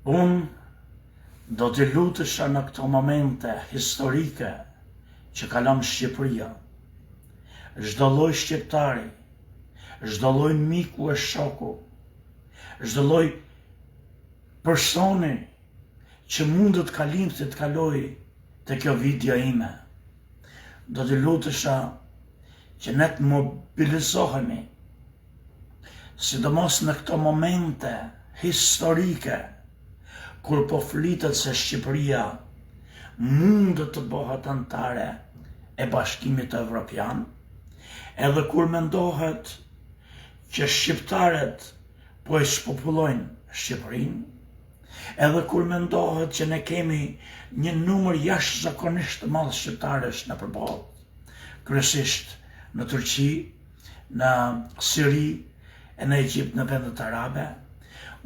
Unë do t'i lutesha në këto momente historike që kalon Shqipëria, çdo lloj shqiptari, çdo lloj miku e shoku, çdo lloj personi që mundet kalim të kaloj të kjo video ime, do t'i lutesha që ne të mobilizohemi, sidomos në këto momente historike, kur po flitet se Shqipëria mundet të bëhet anëtare e Bashkimit Evropian, edhe kur mendohet që shqiptarët po e shpopullojnë Shqipërinë, edhe kur mendohet që ne kemi një numër jashtëzakonisht të madh shqiptarësh në botë, kryesisht në Turqi, në Siri e në Egjipt, në vendet arabe,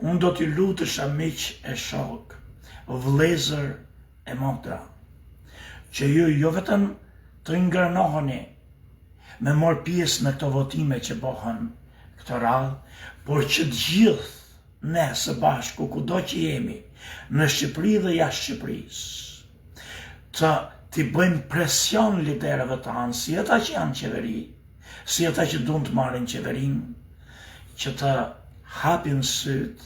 unë do t'i lutesha miq e shok, vëllezër e motra, që ju jo vetëm të ngrënoheni me marrë pjesë në këto votime që bëhen këtë radhë, por që të gjithë ne së bashku, kudo që jemi, në Shqipëri dhe jashtë Shqipërisë, t'i bëjmë presion liderëve tanë, si ata që janë qeveri, si ata që duan të marrin qeverinë, që të hapin syt,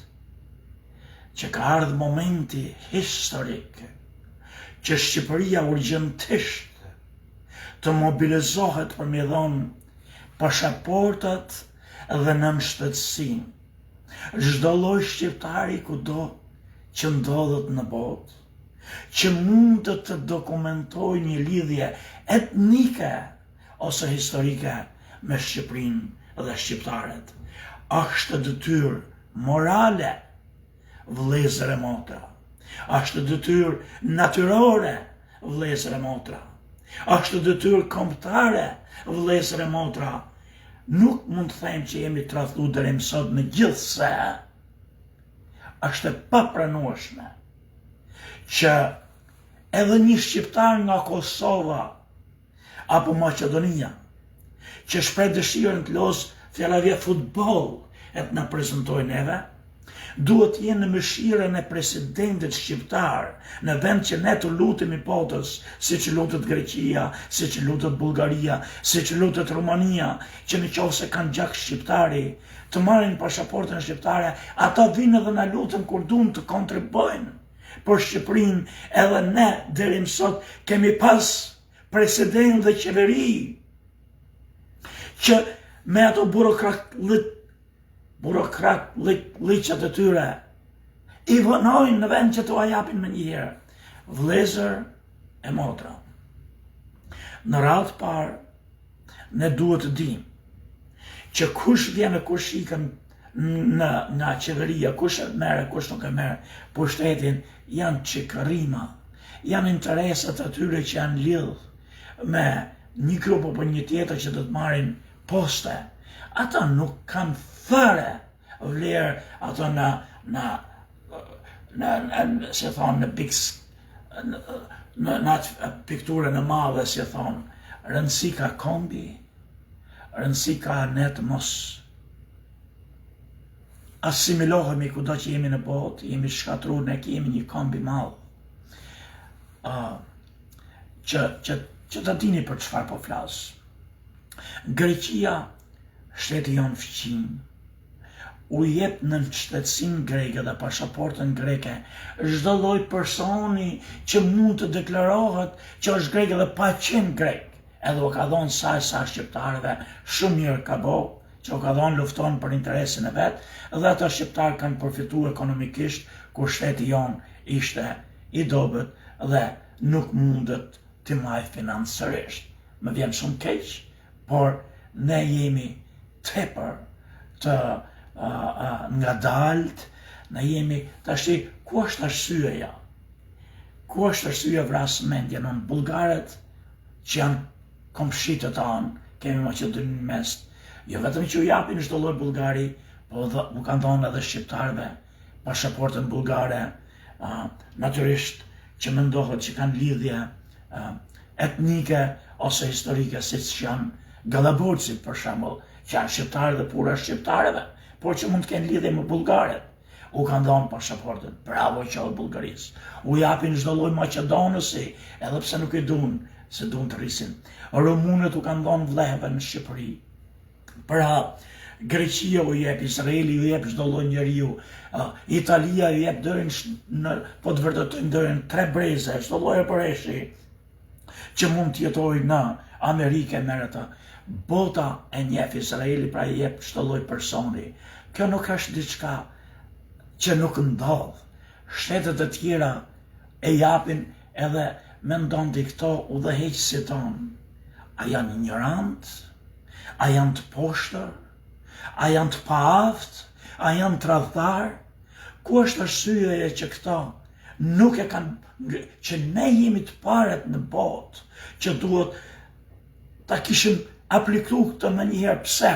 që ka ardhur momenti historik, që Shqipëria urgjentisht të mobilizohet për me dhënë pasaportat dhe nënshtetësinë. Çdo lloj shqiptari kudo që ndodhet në botë, që mund të dokumentojë një lidhje etnike ose historike me Shqipërinë dhe shqiptarët, është detyrë morale, vëllezër e motra, është detyrë natyrore, vëllezër e motra, është detyrë kombëtare, vëllezër e motra. Nuk mund të them që jemi tradhtu deri më sot, megjithse është e papranueshme që edhe një shqiptar nga Kosova apo Maqedonia që shpreh dëshirën të lozë fjallavje futboll e të na prezantojë neve, duhet jenë në mëshirën e presidentit shqiptar, në vend që ne të lutemi potës, si që lutet Greqia, si që lutet Bullgaria, si që lutet Rumania, që në qoftë se kanë gjak shqiptari, të marrin pasaportën shqiptare, ata vinë edhe na lutën kur duan të kontribojnë për Shqipërinë, edhe ne deri më sot kemi pas president dhe qeveri që me ato burokrat-liqet e tyre i vënojnë në vend që t'u japin më njëherë. Vëllezër e motra, në radhë parë, ne duhet të dimë që kush vjen e kush ikën nga qeveria, kush e merre, kush nuk e merre, pushtetin, janë çikërrima, janë interesat atyre që janë lidh me një grup apo një tjetër që do të marrin poste. Ata nuk kanë fare vlerë ato si thonë, në pikturën e madhe, si thonë, rëndësi ka kombi, rëndësi ka ne të mos asimilohemi kudo që jemi në botë, jemi shkatru, ne kemi një kombi madh. Që të dini për çfarë po flas. Greqia, shteti jonë fëqin, u jep në shtetësinë greke dhe pasaportën greke çdo lloj personi që mund të deklarohet që është grek dhe pa qenë grek, edhe u ka dhonë sa shqiptarëve shumë mirë ka bo, që u ka dhonë lufton për interesin e vetë, dhe ata shqiptarë kanë përfituar ekonomikisht, kur shteti jonë ishte i dobët dhe nuk mundet të maj financiarisht. Më vjen shumë keq, por ne jemi tepër të ngadalt, ne jemi tash, ku është arsyeja? Ku është arsyeja vrasë mendje në bullgarët që janë komshitët tanë, kemi Maqedoninë mes, jo vetëm që u japin çdo lloj bullgari, po u kanë dhënë edhe shqiptarëve pasaportën bullgare, natyrisht që mendohet që kanë lidhje etnike ose historike, siç janë gallaburcit për shembull, që janë shqiptarë dhe pura shqiptarëve, por që mund të kenë lidhje me bullgarët, u kanë dhënë pasaportën. Bravo qoftë Bullgarisë. U japin çdo lloj Maqedonësi, edhe pse nuk e duan, se duan të rrisin. Rumunët u kanë dhënë vlehve në Shqipëri. Pra, Greqia u jep, Izraeli u jep çdo lloj njeriu, Italia u jep dërin po të vërtetojnë dërin 3 breze, çdo lloj përreshi që mund të jetojë në Amerikë merr ata. Bota e njeh Izraeli, pra i jep çdo lloj personi. Kjo nuk është diçka që nuk ndodh. Shtetet e tjera e japin edhe mendon di këto udhëheqësit tonë. A janë ignorant? A janë të poshtër? A janë të paaft? A janë të tradhtar? Ku është arsyeja që këta nuk e kanë, që ne jemi të paret në botë, që duhet ta kishim apliku këtë në njëherë? Pse?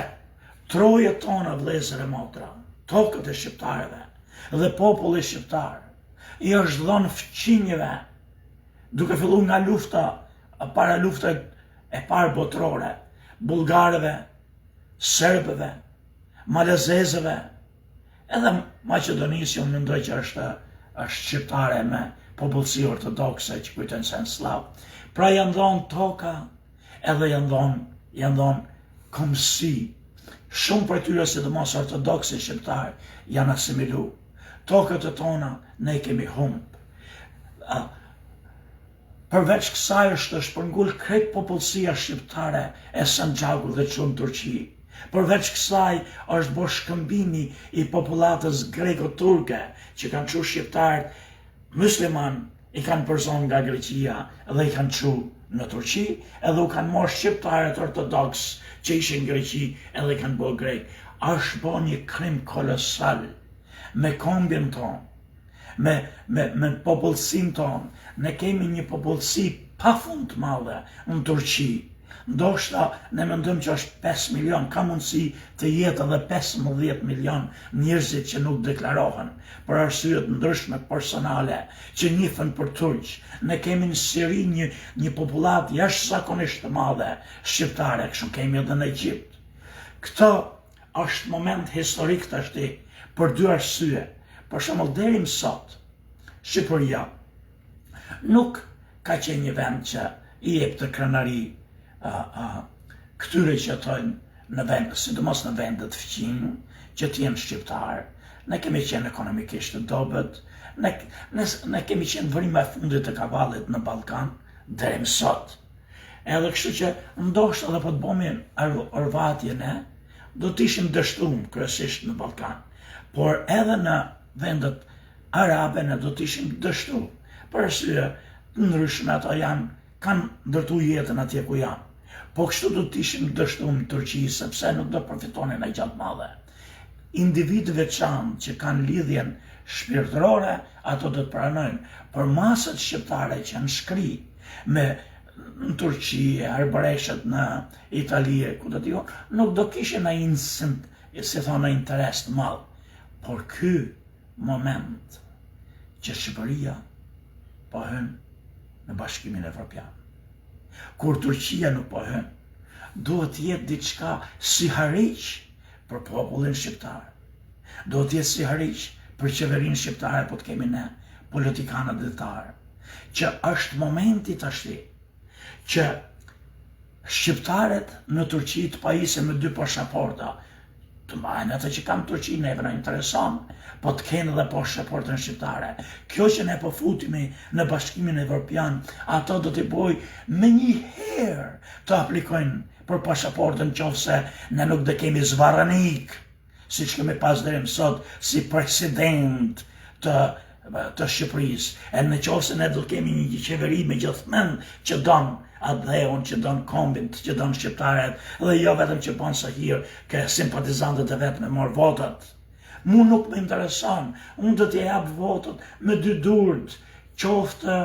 Trojet tona, vëllezër e motra, tokët e shqiptarëve dhe populli shqiptar, i është dhënë fqinjeve, duke filluar nga lufta, para luftës e parë botërore, bullgarëve, serbëve, malezezëve, edhe Maqedonisë, unë mendoj që është shqiptare me popullsi ortodokse që kujtojnë se janë slav. Pra janë dhënë toka, edhe janë dhënë komsi. Shumë për tyre, sidomos ortodokse shqiptarë, janë asimilu. Tokët e tona ne kemi humbë. Përveç kësaj është shpërngul krejt popullsia shqiptare e Sanxhaku dhe çon Turqi. Përveç kësaj është bërë shkëmbimi i popullatës greko-turke që kanë çu shqiptarët musliman i kanë përzon nga Greqia dhe i kanë çu në Turqi, edhe u kanë marrë shqiptarët ortodoks që ishin në Greqi edhe i kanë bërë grek. Është bërë një krim kolosal me kombin tonë, me popullsin tonë. Ne kemi një popullsi pa fund të madhe në Turqi. Ndoshta ne mendojmë që është 5 milion, ka mundësi të jetë edhe 15 milion njerëzit që nuk deklarohen për arsyet ndryshme personale që njihen për turq. Ne kemi në Siri një popullat jashtëzakonisht të madhe shqiptare, kështu kemi edhe në Egjipt. Këto është moment historik tashti për 2 arsye. Për shembull, deri më sot Shqipëria nuk ka qenë një vend që i jep të krenari këtyre që jetojnë në vend, sidomos në vendet fqinj, që të jenë shqiptarë. Ne kemi qenë ekonomikisht të dobët, ne kemi qenë vërima e fundit të kavallit në Ballkan deri më sot. Edhe kështu që ndoshta edhe po të bëmi orvatje ne, do të ishim dështuar kryesisht në Ballkan, por edhe në vendet arabe ne do të ishim dështuar. Për arsye të ndryshme, ata kanë ndërtu jetën atje ku janë. Po kështu do të ishim dështuar në Turqi, sepse nuk do përfitonin ai gjatë madhe. Individë veçantë që kanë lidhjen shpirtërore, ato do të pranojnë. Por masat shqiptare që janë shkri në Turqi, arbëreshët në Itali, ku do t'jon, nuk do kishin ai si thonë interes të madh. Por ky moment që Shqipëria po hyn në Bashkimin Evropian, kur Turqia nuk po hyn, duhet jetë diçka si hariq për popullin shqiptar. Duhet jetë si hariq për qeverinë shqiptare, po të kemi ne politikanët dietarë, që është momenti tashti që shqiptarët në Turqi të pajisen me 2 pasaporta, të mbajnë ata që kanë Turqi, neve na intereson, po të kenë edhe pasaportën shqiptare. Kjo që ne po futemi në Bashkimin Evropian, ato do t'i boj me një herë të aplikojnë për pasaportën, qofse ne nuk do kemi zvarranik, siç kemi pas deri më sot si president të Shqipërisë. E në qofse ne do kemi një qeveri me gjithmonë që don adheun, që don kombin, që don shqiptarët, dhe jo vetëm që bën sa hir ke simpatizantët e vet me marr votat. Mu nuk më intereson, unë do t'i jap votat me 2 durt, qoftë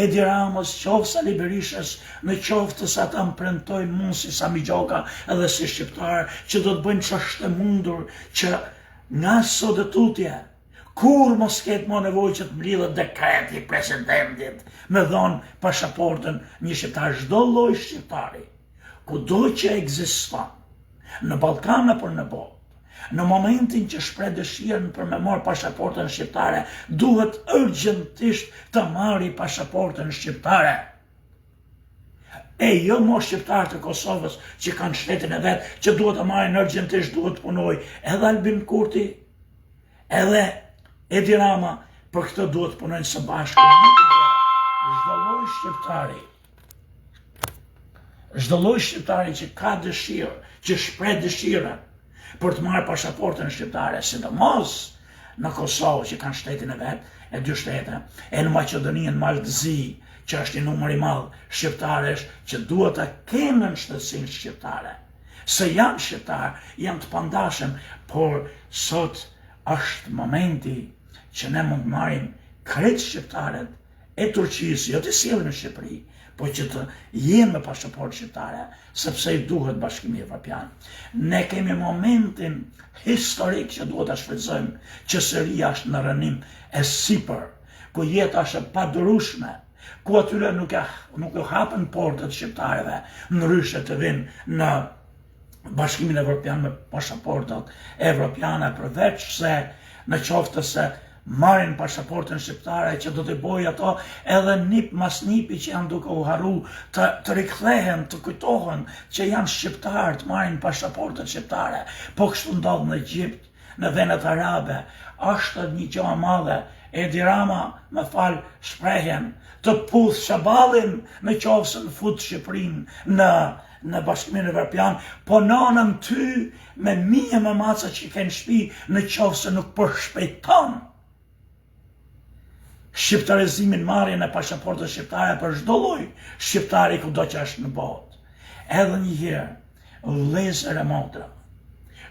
Edi Ramës, qoftë Sali Berishës, në qoftë se ata më premtojnë mua si Sami Gjoka edhe si shqiptar, që do të bëjnë ç'është e mundur që nga sot e tutje, kur mos ketë më nevojë që të mbledhet dekreti i presidentit me dhënë pasaportën një shqiptar, çdo lloj shqiptari, kudo që ekziston, në Ballkan apo në botë, Në momentin që shpreh dëshirën për me marrë pasaportën shqiptare, duhet urgjentisht të marrë pasaportën shqiptare. E jo mo shqiptarët e Kosovës që kanë shtetin e vetë, që duhet të marrin urgjentisht, duhet të punoj. Edhe Albin Kurti, edhe Edi Rama, për këtë duhet të punojnë së bashku. Çdo lloj shqiptari që ka dëshirë, që shpreh dëshirën për të marrë pasaportën shqiptare, sidomos në Kosovë që kanë shtetin e vet, e dy shtete, e në Maqedoni, në Maltëzi, që është një numër i madh shqiptarësh që duhet të kenë shtetësinë shqiptare. Se janë shqiptar, janë të pandashëm, por sot është momenti që ne mund të marrim krejt shqiptarët e Turqisë, jo të sillen në Shqipëri, po që të jenë me pasaportë shqiptare, sepse i duhet Bashkimi Evropian. Ne kemi momentin historik që duhet ta shfrytëzojmë, që Seria është në rënim e sipër, ku jeta është e padurueshme, ku atyre nuk u hapen portët shqiptarëve, ndryshe të vinë në Bashkimin Evropian me pasaportat evropiane, përveç se në qoftë se marrin pasaportën shqiptare, që do të bëjë ato edhe nip mas nipi që janë duke u harru të rikthehen, të kujtohen që janë shqiptarë, të marrin pasaportën shqiptare. Po kështu ndodh në Egjipt, në vendet arabe, është një gjë e madhe. Edi Rama, më fal shprehjen, të puth shaballin në qoftë se fut Shqipërinë në Bashkimin Evropian, po nënën ty me mije me maca që kenë shtëpi në qoftë se nuk përshpejton shqiptarizimin, marrjen e pasaportës shqiptare për çdo lloj shqiptari kudo që është në botë. Edhe një herë, vëllezër e motra,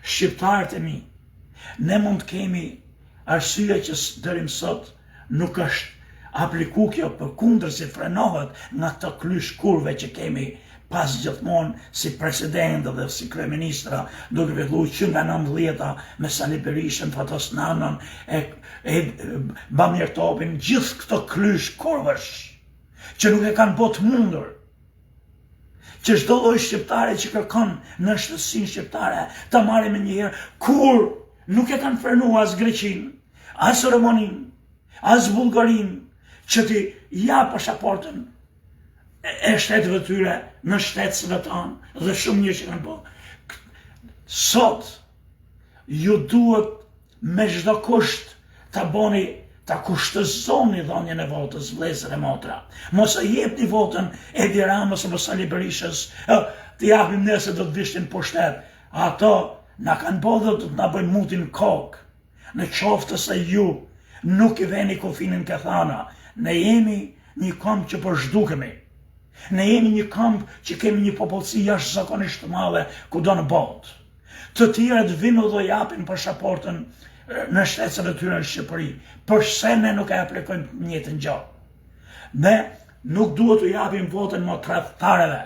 shqiptarët e mi, ne mund të kemi arsye që deri më sot nuk është apliku kjo, përkundër si frenohet nga të klysh kurve që kemi pas gjithmonë si president dhe si kryeministra, duke filluar që nga 90-ta me Sali Berishën, Fatos Nanën, Bamir Topin, gjithë këto klysh kurvësh që nuk e kanë botë mundur, që çdo lloj shqiptare që kërkon në shtetësinë shqiptare ta marrë me njëherë, kur nuk e kanë frenuar as Greqinë, as Rumaninë, as Bullgarinë, që ti ja pasaportën e shtetëve tyre në shtetësve tanë, dhe shumë një që kanë po. Sot, ju duhet me çdo kusht ta boni, ta kushtëzoni dhënien e votës, vëllezër e motra. Mos e jepni votën Edi Ramës apo Sali Berishës, të japim nëse do të vishtin pushtet. Ato na kanë bodhë të na bëjnë mutin kokë. Në qoftë se ju nuk i veni kufinin ke thana, ne jemi një kamp që po zhdukemi. Ne jemi një kamp që kemi një popullsi jashtëzakonisht të madhe kudo në botë. Të tjerët vinë dhe japin pasaportën në shtetësat e tyre në Shqipëri. Përse ne nuk e aplikojmë në njëjtën gjë? Ne nuk duhet të japim votën më tradhtarëve.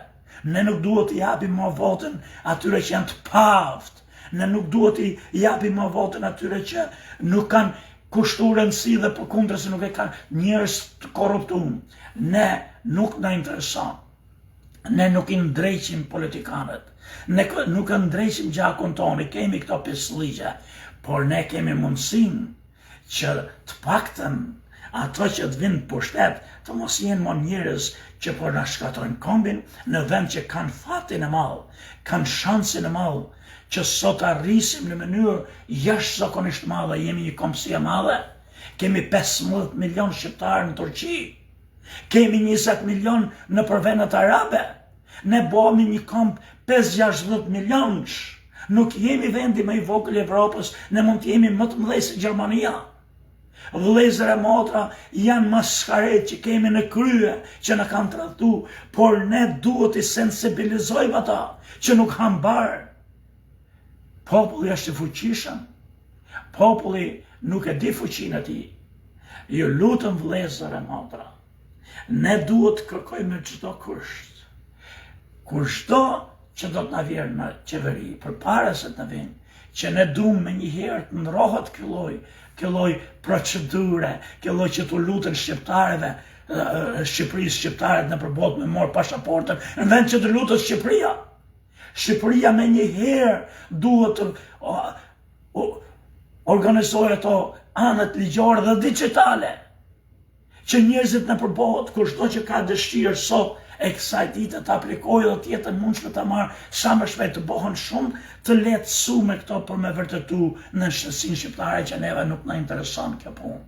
Ne nuk duhet të japim më votën atyre që janë të pavët. Ne nuk duhet të japim më votën atyre që nuk kanë kushtuar rëndësi dhe përkundër se nuk e kanë njerëz të korruptuar. Ne nuk na intereson. Ne nuk i ndreqim politikanët. Ne nuk i ndreqim gjakun tonë, kemi këto pisligje, por ne kemi mundësinë që të paktën ato që të vinë pushtet të mos jenë më njerëz që po na shkatojnë kombin në vend që kanë fatin e madh, kanë shansin e madh që sot arrisim në mënyrë jashtëzakonisht madhe, jemi një kombësi e madhe, kemi 15 milion shqiptarë në Turqi, kemi 20 milion në vendet arabe, ne bëhemi një komb 5-60 milionësh, nuk jemi vendi më i vogël i Evropës, ne mund të jemi më të mëdhej se Gjermania. Vëllezër e motra, janë maskaret që kemi në krye që na kanë tradhtu, por ne duhet i sensibilizojmë ata që nuk hambar. Populli është i fuqishëm, populli nuk e di fuqinë e tij. Ju lutem vëllezër e motra, ne duhet të kërkojmë çdo kusht. Kushdo që do të na vjerë në qeveri, përpara se të na vinë, që ne duam me njëherë të ndrohet kjo lloj procedure, kjo lloj që të luten shqiptarëve, Shqipërisë, shqiptarët në përbot me morë pasaportën, në vend që të lutet Shqipëria. Shqipëria me njëherë duhet organizoj ato anët ligjore dhe digitale, që njerëzit në përbot, kur çdo që ka dëshirë sot e kësaj dite të aplikojë dhe tjetën mundshme të marrë sa më shpejt të bëhen shumë të lehtësuar këto për me vërtetu në shoqësinë shqiptare që neve nuk na intereson kjo punë.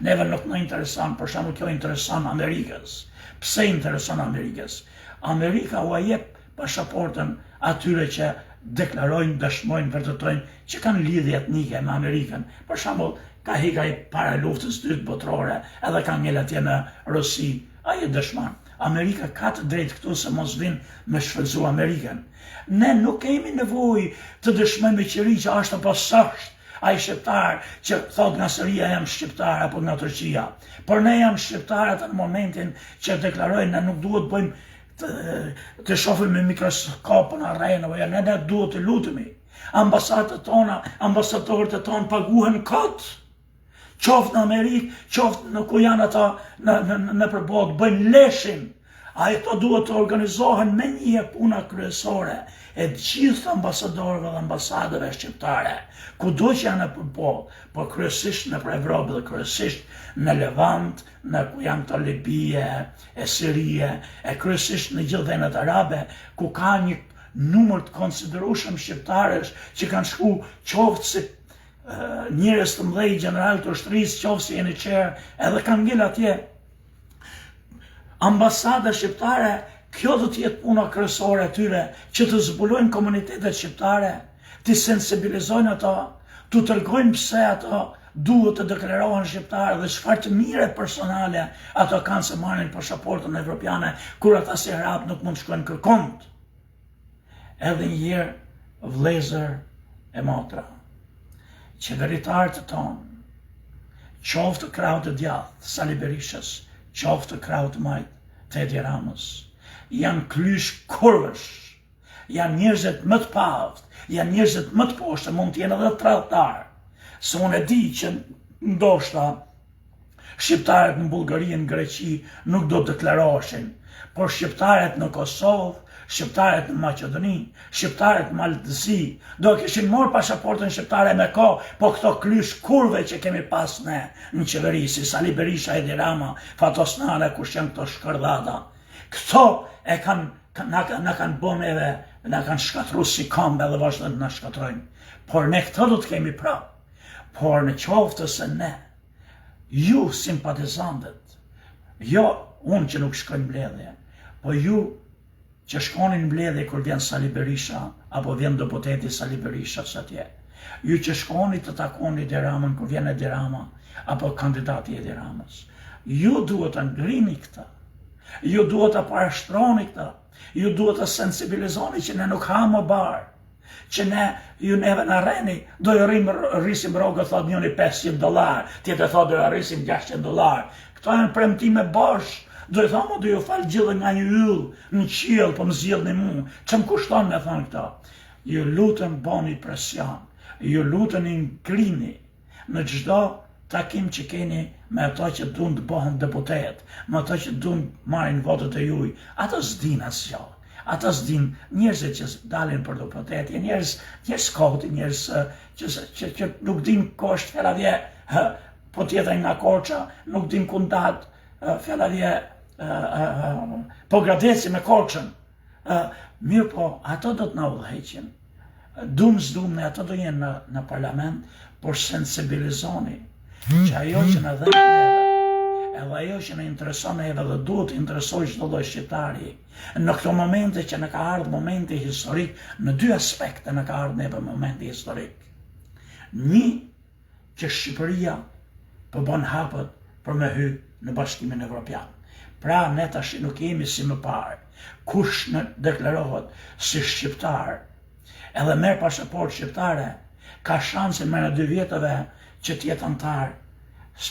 Neve nuk na intereson, për shembull kjo intereson Amerikës. Pse intereson Amerikës? Amerika u jep pasaportën atyre që deklarojnë, dëshmojnë, vërtetojnë që kanë lidhje etnike me Amerikën. Për shembull, ka hikaj para luftës dytë botërore, edhe ka ngel atje në Rusi, ai e dëshmon. Amerika ka të drejtë këtu se mos vinë me shfrytëzu Amerikën. Ne nuk kemi nevojë të dëshmojmë qëri që është apo s'është. Ai shqiptar që thot nga Seria jam shqiptar apo nga Turqia. Por ne jam shqiptarët në momentin që deklarojnë ne nuk duhet bëjmë të shohim me mikroskop në arrenë, apo ne duhet të lutemi. Ambasadët tona, ambasadorët e tonë paguhen kot. Qoftë në Amerikë, qoftë në ku janë ata në përbot, bëjnë leshin. A e këto duhet të organizohen me një puna kryesore e gjithë ambasadorëve dhe ambasadëve shqiptare, kudo që janë në përbot, por kryesisht në Evropë dhe kryesisht në Levant, në ku janë të Libije, e Sirie, e kryesisht në gjithë vendet arabe, ku ka një numër të konsiderueshëm shqiptarësh që kanë shku qoftë si njerëz të mëdhej, general të ushtrisë, qoftë si jeneqer, edhe kanë ngel atje ambasada shqiptare. Kjo do të jetë puna kryesore atyre që të zbulojnë komunitetet shqiptare, të sensibilizojnë ato, të tregojnë pse ato duhet të deklarohen shqiptarë dhe çfarë të mire personale ato kanë se marrin pasaportën evropiane, kur ata si arab nuk mund të shkojnë kërkont. Edhe një herë, vëllezër e motra, qeveritarët tonë, qoftë krahut të djathtë Sali Berishës, qoftë krahut të majt të Edi Ramës, janë klysh kurvësh, janë njerëzit më të pavët, janë njerëzit më të poshtë, mund të jenë edhe tradhtar. Se unë e di që ndoshta shqiptarët në Bullgari, në Greqi nuk do të deklaroheshin, por shqiptarët në Kosovë, shqiptarët në Maqedoni, shqiptarët në Maltësi, do kishin marrë pasaportën shqiptare me kohë, po këto klysh kurve që kemi pas ne në qeveri, si Sali Berisha, Edi Rama, Fatos Nane, kush janë këto shkërdhata. Këto e na kanë bën edhe, na kanë shkatru si këmbë edhe vazhdojnë na shkatrojnë. Por ne këto do të kemi prapë. Por në qoftë se ne, ju simpatizantët, jo unë që nuk shkojnë mbledhje, po ju që shkonin mbledhje kur vjen Sali Berisha, apo vjen deputeti Sali Berisha atje, ju që shkoni të takoni Edi Ramën kur vjen Edi Rama, apo kandidati Edi Ramës, ju duhet të ngrini këta. Ju duhet të parashtroni këta, ju duhet të sensibilizoni që ne nuk ha më barë, që ne ju neve në reni, do ju rrisim rogë, thot njëni $500, tjetë thot do ju rrisim $600. Këto janë premtime bashkë, do ju thonë, do ju falë gjithë nga një yllë në qilë, po më zgjidhni mu, që më kushton me thonë këta. Ju lutën boni presion, ju lutën i ngrini në çdo takim që keni me ato që duan të bëhen deputet, me ato që duan marrin votet e juj. Ato s'din asgjë. Ato s'din njerëzit që dalin për deputet, njerëz koti, njerëz që nuk din kusht fjallavje, po tjetër nga Korça, nuk din ku ndat fjallavje po Gradeci me Korçën. Mirë po, ato do të na udhëheqin. Dum s'dum ne ato do jenë në parlament, por sensibilizoni që ajo që në dhe neve, edhe ajo që në intereson neve dhe duhet interesoj çdo lloj shqiptari, në këto momente që në ka ardhë momenti historik, në dy aspekte në ka ardhë neve momenti historik. Një, që Shqipëria po bën hapët për me hy në Bashkimin Evropian. Pra ne tash nuk jemi si më parë. Kush në deklarohet si shqiptar, edhe merr pasaport shqiptare, ka shansin me në 2 vjetëve që t'jetë antar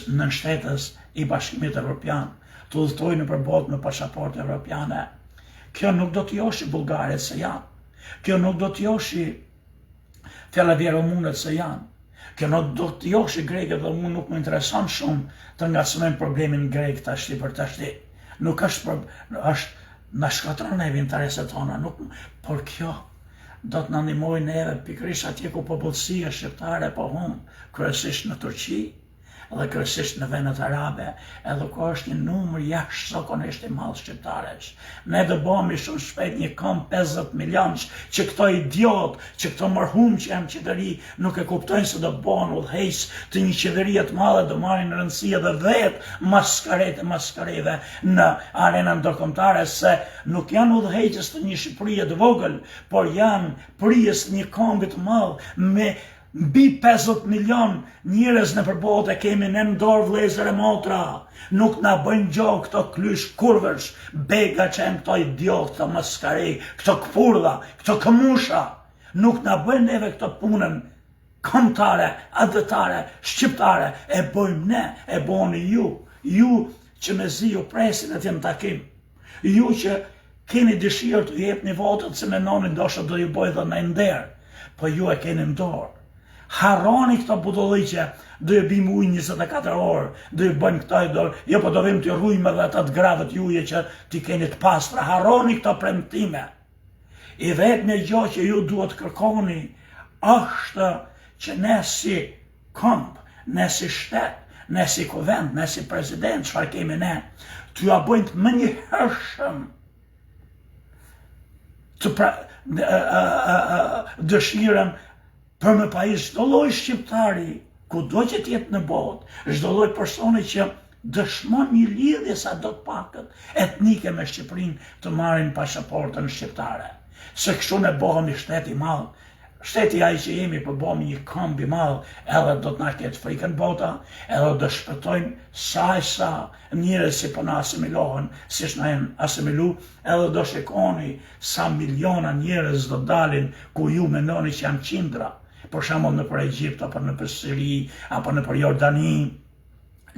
në shtetës i Bashkimit Evropian, të udhëtojnë në përbot me pasaportë evropiane. Kjo nuk do t'joshi Bullgarit se janë. Kjo nuk do t'joshi fjallavje rumunët se janë. Kjo nuk do t'joshi grekët dhe unë nuk më intereson shumë të ngacmojmë problemin grek tashti për tashti. Nuk është, na shkatron neve interesat tona, por kjo do të na ndihmojë neve pikërisht atje ku popullsia shqiptare po humb, kryesisht në Turqi dhe kryesisht në vendet arabe, edhe ku është një numër jashtëzakonisht i madh shqiptarësh. Ne do bëhemi shumë shpejt një kamp 50 milionësh që këto idiot, që këto marhum që janë qeveri, nuk e kuptojnë se do bëhen udhëheqës të një qeverie të madhe, do marrin rëndësi edhe vetë maskareve në arenën ndërkombëtare, se nuk janë udhëheqës të një Shqipërie të vogël, por janë prijes të një kampi të madh me mbi 50 milion njerëz në botë e kemi në dorë, vëllezër e motra. Nuk na bëjnë gjë këto klysh kurvësh, bega që janë këto idiot, këto maskari, këto këpurdha, këto këmusha. Nuk na bëjnë neve këto punën kombëtare, adëtare, shqiptare, e bëjmë ne, e bëni ju. Ju që mezi ju presin atje në takim. Ju që keni dëshirë të jepni votët se mendoni ndoshta do ju bëj dhe në nder, po ju e keni në dorë. Harroni këto budolliqe, do ju bim ujë 24 orë, do ju bëjnë këto, jo po do vim të rrujmë edhe atat gradët juje që ti keni të pastra. Harroni këto premtime. I vetë një gjë që ju duhet kërkoni është që ne si komp, ne si shtet, ne si kuvend, ne si president, çfarë kemi ne, të ja bëjnë të më njëhershëm dëshiren për me pajis çdo lloj shqiptari, kudo që t'jetë në botë, çdo lloj personi që dëshmon një lidhje sa do të pakët etnike me Shqipërinë, të marrin pasaportën shqiptare. Se kështu ne bëhemi shteti i madh. Shteti ai që jemi po bëhemi një kamp i madh, edhe do të na ketë frikën bota, edhe do shpëtojnë sa njerëz që po na asimilohen, siç na janë asimilu, edhe do shikoni sa miliona njerëz do dalin ku ju mendoni që janë qindra. Për shembull në për Egjipt, apo në për Siri, apo në për Jordani,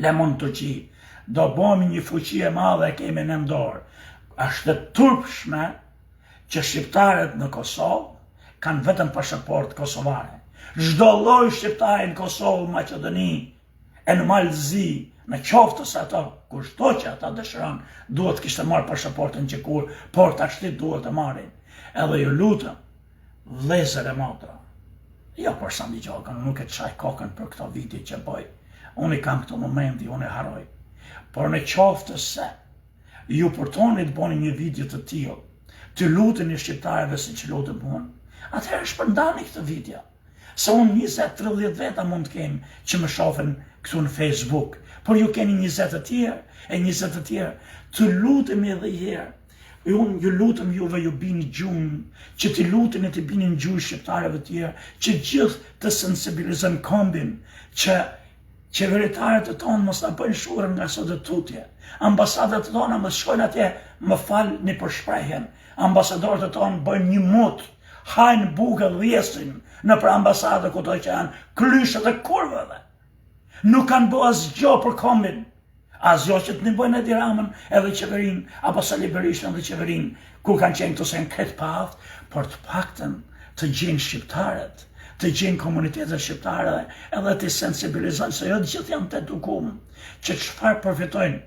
lemon Turqi, do bëhemi një fuqi e madhe e kemi në dorë. Është e turpshme që shqiptarët në Kosovë kanë vetëm pasaport kosovare. Çdo lloj shqiptari në Kosovë, Maqedoni, e në Malzi, në qoftës ato, kushto që ata dëshiron, duhet kishte marrë pasaportën që kur, por tashti duhet të marrin. Edhe ju lutem, vëllezër e motra, jo për sa një gjokën, nuk e çaj kokën për këto viti që bëj. Unë i kam këto momenti, unë e haroj. Por në qoftës se ju përtoni të bëni një video të tillë, të luteni shqiptarëve si që lutëm unë, atëherë shpërndani këtë video. Se unë 20-30 veta mund të kem që më shofen këtu në Facebook, por ju keni 20 të tjerë, e 20 të tjerë, të lutemi edhe herë. Unë ju lutëm juve ju bini gjumë, që ti luteni të bini në gjuhë shqiptarëve të tjerë, që gjithë të sensibilizojnë kombin, që qeveritarët e tonë mos ta bëjnë shurën nga sot e tutje. Ambasadat e tona mos shkojnë atje, më falni për shprehjen. Ambasadorët e tonë bëjnë një mut, hajnë bukë dhjesin në për ambasadë këto që janë klyshët e kurvëve. Nuk kanë bë asgjë për kombin. Asgjë që të ndihmojnë Edi Ramën edhe qeverinë, apo Sali Berishën dhe qeverinë, kur kanë qenë këto se në kretë pa aftë, por të paktën të gjenë shqiptarët, të gjenë komunitetet shqiptare edhe të sensibilizojnë, se jo të gjithë janë të edukuar, që çfarë përfitojnë,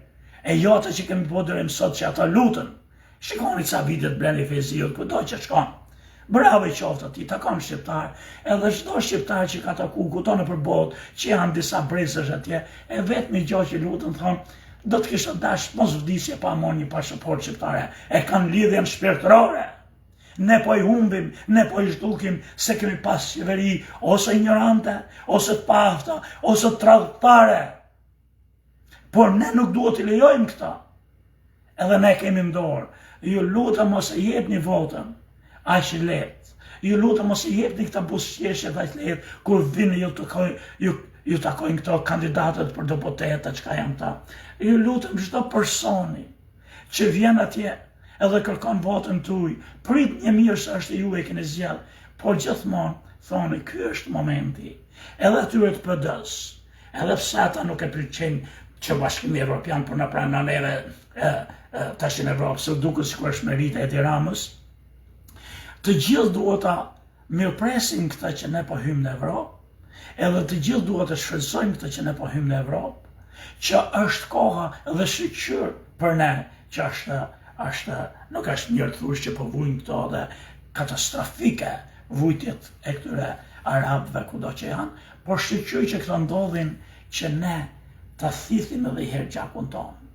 e jo ato që kemi bërë deri më sot që ata lutën. Shikoni sa videot bleni Feziut, kudo që shkon. Bravo i qoftë ati, takon shqiptar, edhe çdo shqiptar që ka taku kudo në përbot, që janë disa brezësh atje, e vetëm gjë që lutën thonë, do të kisha dash mos vdisje pa marrë një pasaport shqiptare, e kanë lidhjen shpirtërore. Ne po i humbim, ne po i zhdukim se kemi pas qeveri ose ignorante, ose të pafta, ose të tradhtare. Por ne nuk duhet të lejojmë këta. Edhe ne kemi në dorë. Ju lutem mos e jepni votën. Aq lehtë. Ju lutem mos i jepni këta buzëqeshje aq lehtë kur vinë ju takojnë këto kandidatët për deputete, çka janë ta. Ju lutem çdo personi që vjen atje edhe kërkon votën tuaj, prit një mirë se është ju e keni zgjedh, por gjithmonë thoni ky është momenti. Edhe atyre të PD-s, edhe pse ata nuk e pëlqejnë që Bashkimi Evropian për na pranë neve tash në Evropë, se duket sikur është merita e Edi Ramës. Të gjithë duhet ta mirëpresin këta që ne po hymë në Evropë, edhe të gjithë duhet të shfrytëzojmë këta që ne po hymë në Evropë, që është koha dhe shqyr për ne, që nuk është mirëthues që po vujnë këto dhe katastrofike vujtjet e këtyre arabëve kudo që janë, por shqyqyr që këto ndodhin që ne ta thithim edhe i herë gjakun tonë,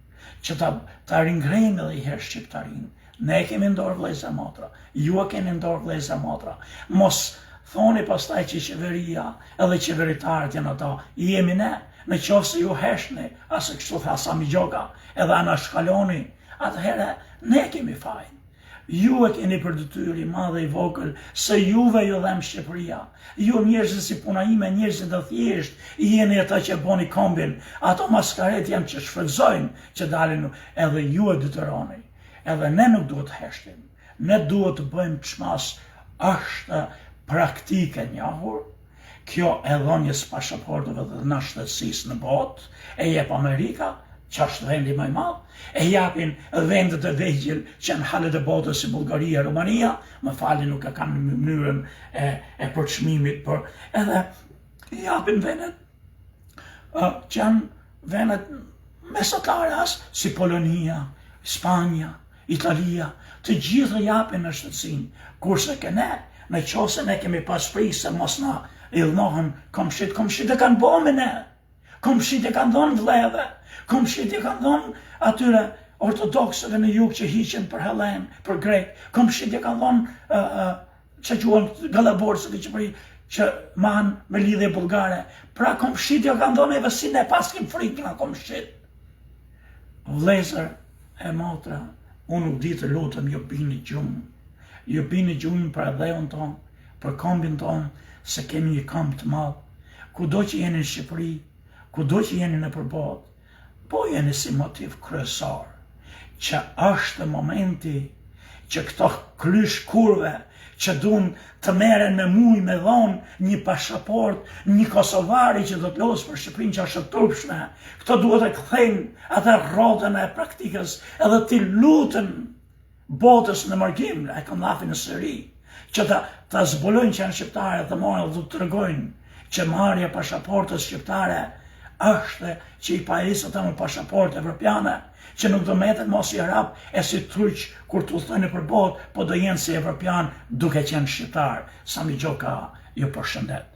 që ta ringrejmë edhe i herë shqiptarin. Ne e kemi ndorë vlezë e motra, ju e keni ndorë vlezë e motra. Mos thoni pastaj që qeveria edhe qeveritarët janë ato, jemi ne, në qoftë se ju heshni, asë kështu tha Sami Gjoka, edhe ana shkaloni, atëherë ne kemi fajin. Ju e keni për detyrë i madhe i vogël, se juve ju dhem Shqipëria. Ju njerëzit si puna ime, njerëzit të thjesht, jeni ata që boni kombin, ato maskaret janë që shfrytëzojnë, që dalin, edhe ju e detyroni. Edhe ne nuk duhet heshtim, ne duhet të bëjmë çmas, është praktike njohur, kjo e dhënjes pasaporteve dhe në shtetësisë në botë, e jep Amerika, që është vendi më i madh, e japin vendet e vegjël që në halët e botës si Bullgaria, Rumania, më falni nuk e kanë në mënyrën e përçmimit, por edhe japin vendet që janë vendet mesatare si Polonia, Spanja, Italia, të gjithë japin në shtetësinë, kurse ke ne, në qoftë se ne kemi pas frikë se mos na illnohen komshit e kanë bënë me ne, komshit e kanë dhënë vlleve, komshit e kanë dhënë atyre ortodoksëve në jug që hiqen për Hellen, për grek, komshit e kanë dhënë që quhen gallaborcët që mahen me lidhje bullgare. Pra komshit e kanë dhënë edhe si ne paskim frikë nga komshit. Vlezër e motra, unë nuk di të lutem, ju bini gjumë për dheun tonë, për kombin tonë, se kemi një kamp të madh. Kudo që jeni në Shqipëri, kudo që jeni në përbot, po jeni si motiv kryesor, që është momenti që këto krysh kurve që dun të meren me muj me dhonë një pasaport, një kosovari që do të losë për Shqipërinë që është turpshme, këto duhet të kthejnë atë rrotën e praktikës edhe të lutën botës në mërgjim, e kam lafin në sëri, që ta zbulojnë që janë shqiptare dhe morën dhe të tregojnë që marrja pasaportës shqiptare është që i pajisët me pasaport evropiane, që nuk do meten mos i arab e si turq kur të udhtojnë për botë, po do jenë si evropian duke qenë shqiptar. Sami Gjoka ju përshëndet.